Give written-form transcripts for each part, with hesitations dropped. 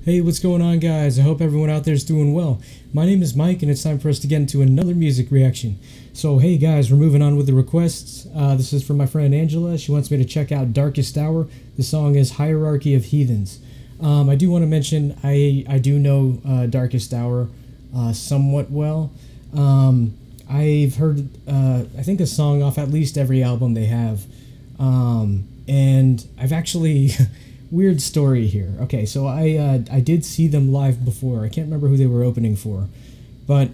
Hey, what's going on, guys? I hope everyone out there is doing well. My name is Mike, and it's time for us to get into another music reaction. So, hey guys, we're moving on with the requests. This is from my friend Angela. She wants me to check out Darkest Hour. The song is Hierarchy of Heathens. I do want to mention I do know Darkest Hour somewhat well. I've heard, I think, a song off at least every album they have. And I've actually... Weird story here. Okay, so I did see them live before. I can't remember who they were opening for, but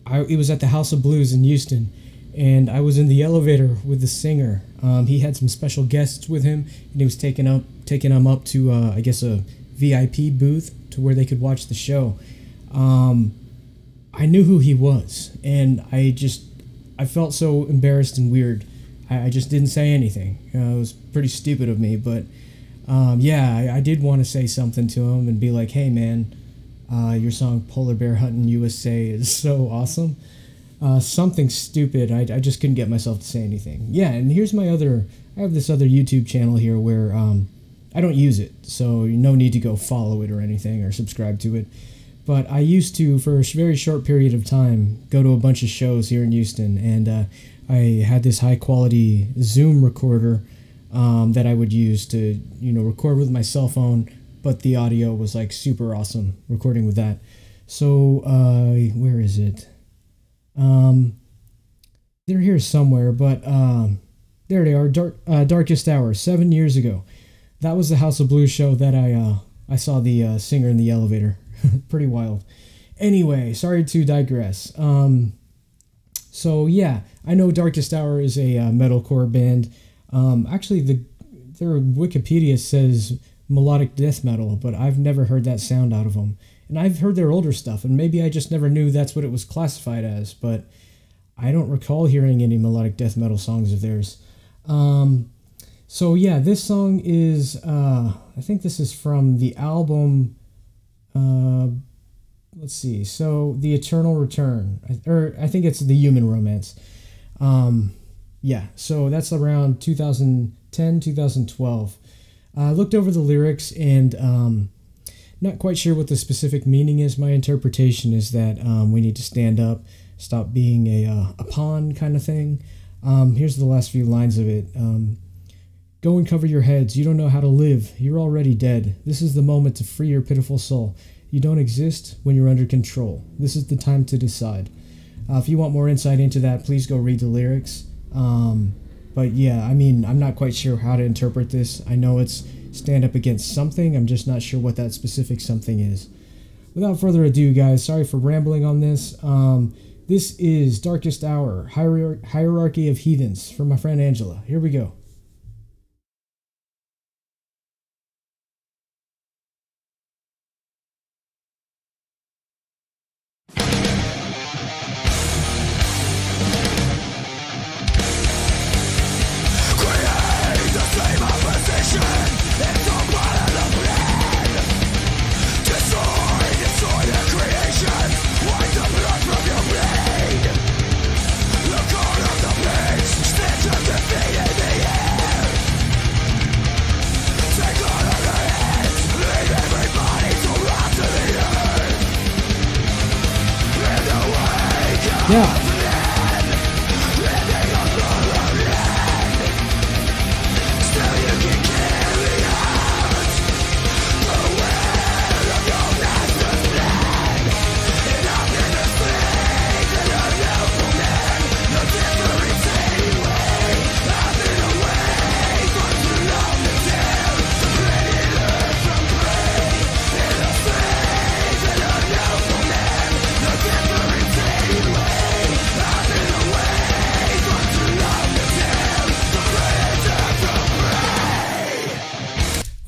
it was at the House of Blues in Houston, and I was in the elevator with the singer. He had some special guests with him, and he was taking them up to I guess a VIP booth to where they could watch the show. I knew who he was, and I felt so embarrassed and weird. I just didn't say anything. It was pretty stupid of me, but. Yeah, I did want to say something to him and be like, hey man, your song Polar Bear Hunting USA is so awesome. Something stupid. I just couldn't get myself to say anything. Yeah, and here's I have this other YouTube channel here where I don't use it, so no need to go follow it or anything or subscribe to it. But I used to, for a very short period of time, go to a bunch of shows here in Houston, and I had this high quality Zoom recorder that I would use to, record with my cell phone, but the audio was like super awesome recording with that. So, where is it? They're here somewhere, but there they are. Darkest Hour, 7 years ago. That was the House of Blues show that I saw the singer in the elevator. Pretty wild. Anyway, sorry to digress. So yeah, I know Darkest Hour is a metalcore band. Actually, their Wikipedia says melodic death metal, but I've never heard that sound out of them. And I've heard their older stuff, and maybe I just never knew that's what it was classified as, but I don't recall hearing any melodic death metal songs of theirs. So yeah, this song is, I think this is from the album, let's see, so The Eternal Return, or I think it's The Human Romance. Yeah, so that's around 2010, 2012. I looked over the lyrics and not quite sure what the specific meaning is. My interpretation is that we need to stand up, stop being a pawn kind of thing. Here's the last few lines of it. Go and cover your heads. You don't know how to live. You're already dead. This is the moment to free your pitiful soul. You don't exist when you're under control. This is the time to decide. If you want more insight into that, please go read the lyrics. But yeah, I mean, I'm not quite sure how to interpret this. I know it's stand up against something. I'm just not sure what that specific something is. Without further ado, guys, sorry for rambling on this. This is Darkest Hour, Hierarchy of Heathens, from my friend Angela. Here we go. Yeah.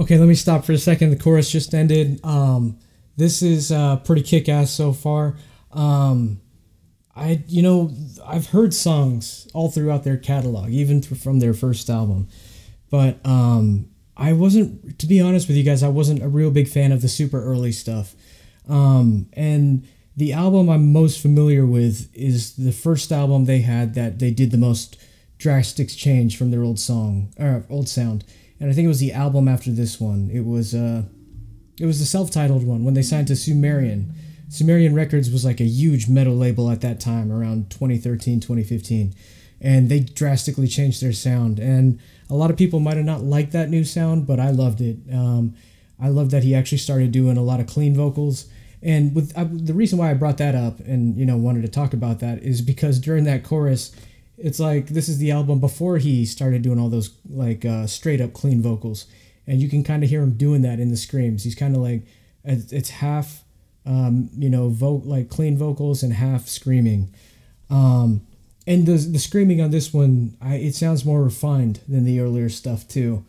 Okay, let me stop for a second. The chorus just ended. This is pretty kick-ass so far. I've heard songs all throughout their catalog, even from their first album. But I wasn't, to be honest with you guys, I wasn't a real big fan of the super early stuff. And the album I'm most familiar with is the first album they had that they did the most drastic change from their old sound. And I think it was the album after this one. It was It was the self-titled one when they signed to Sumerian. Sumerian Records was like a huge metal label at that time, around 2013, 2015. And they drastically changed their sound. And a lot of people might have not liked that new sound, but I loved it. I loved that he actually started doing a lot of clean vocals. And the reason why I brought that up and, wanted to talk about that is because during that chorus, it's like this is the album before he started doing all those like straight up clean vocals. And you can kind of hear him doing that in the screams. He's kind of like, it's half, like clean vocals and half screaming. And the screaming on this one, it sounds more refined than the earlier stuff too.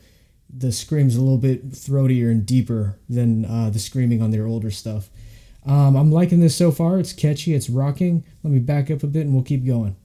The scream's a little bit throatier and deeper than the screaming on their older stuff. I'm liking this so far. It's catchy. It's rocking. Let me back up a bit and we'll keep going.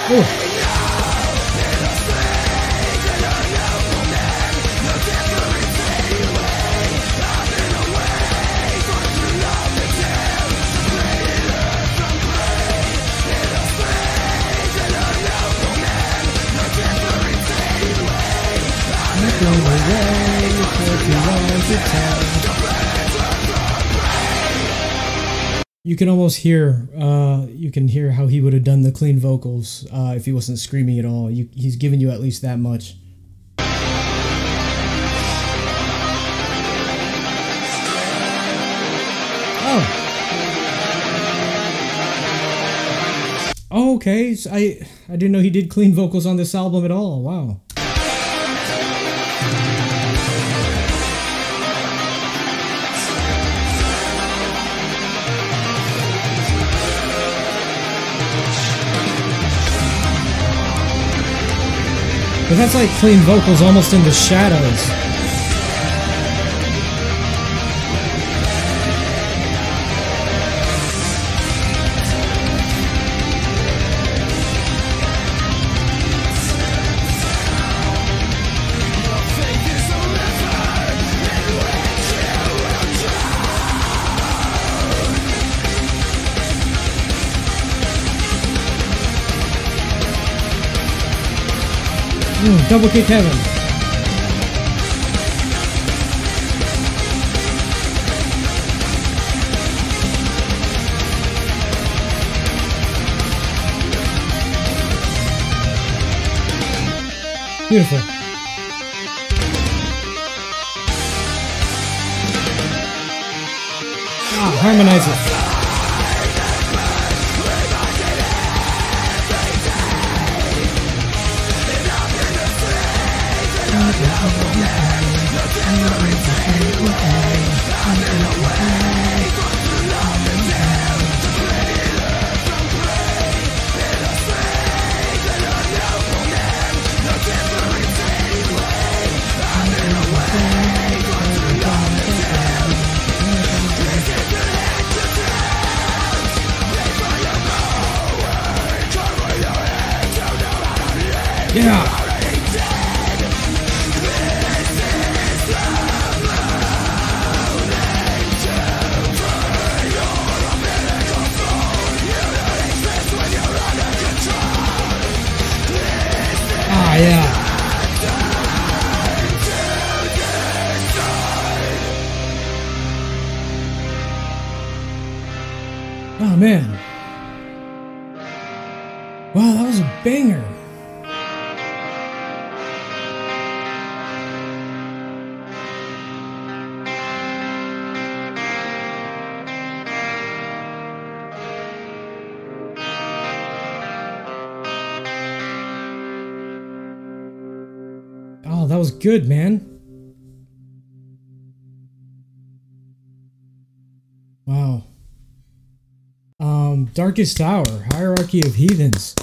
Oh. You can almost hear, you can hear how he would have done the clean vocals if he wasn't screaming at all. He's giving you at least that much. Oh, okay. So I didn't know he did clean vocals on this album at all. Wow. But that's like clean vocals almost in the shadows. Double kick heaven. Beautiful. Harmonize it. Yeah. Ah, yeah. Oh, man. Wow, that was a banger. Oh, that was good, man. Wow. Darkest Hour, Hierarchy of Heathens.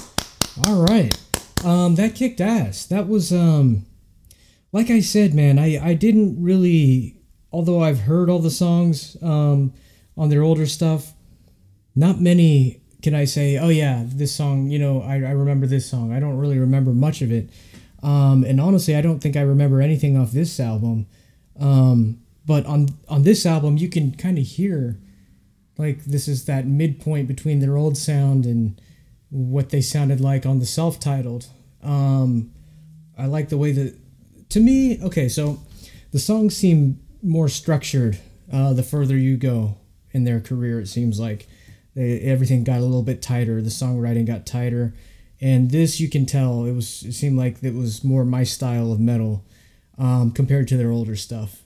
All right. That kicked ass. That was like I said, man, I didn't really, although I've heard all the songs on their older stuff, not many can I say, oh yeah, this song, I remember this song. I don't really remember much of it. And honestly, I don't think I remember anything off this album. But on this album, you can kind of hear, like, this is that midpoint between their old sound and what they sounded like on the self-titled. I like the way that, to me, okay, so the songs seem more structured the further you go in their career, it seems like. Everything got a little bit tighter, the songwriting got tighter, and this, you can tell, it seemed like it was more my style of metal compared to their older stuff.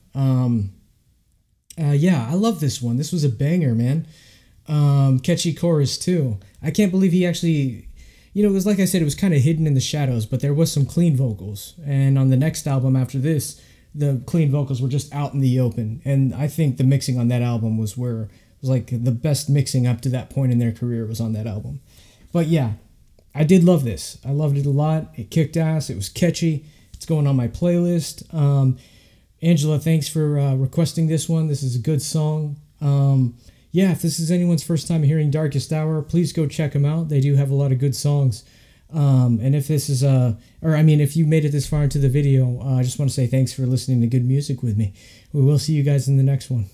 Yeah, I love this one. This was a banger, man. Catchy chorus too. I can't believe he actually, it was like I said, it was kind of hidden in the shadows, but there was some clean vocals. And on the next album after this, the clean vocals were just out in the open. And I think the mixing on that album was like the best mixing up to that point in their career was on that album. But yeah, I did love this. I loved it a lot. It kicked ass. It was catchy. It's going on my playlist. Angela, thanks for requesting this one. This is a good song. Yeah, if this is anyone's first time hearing Darkest Hour, please go check them out. They do have a lot of good songs. And if this is if you made it this far into the video, I just want to say thanks for listening to good music with me. We will see you guys in the next one.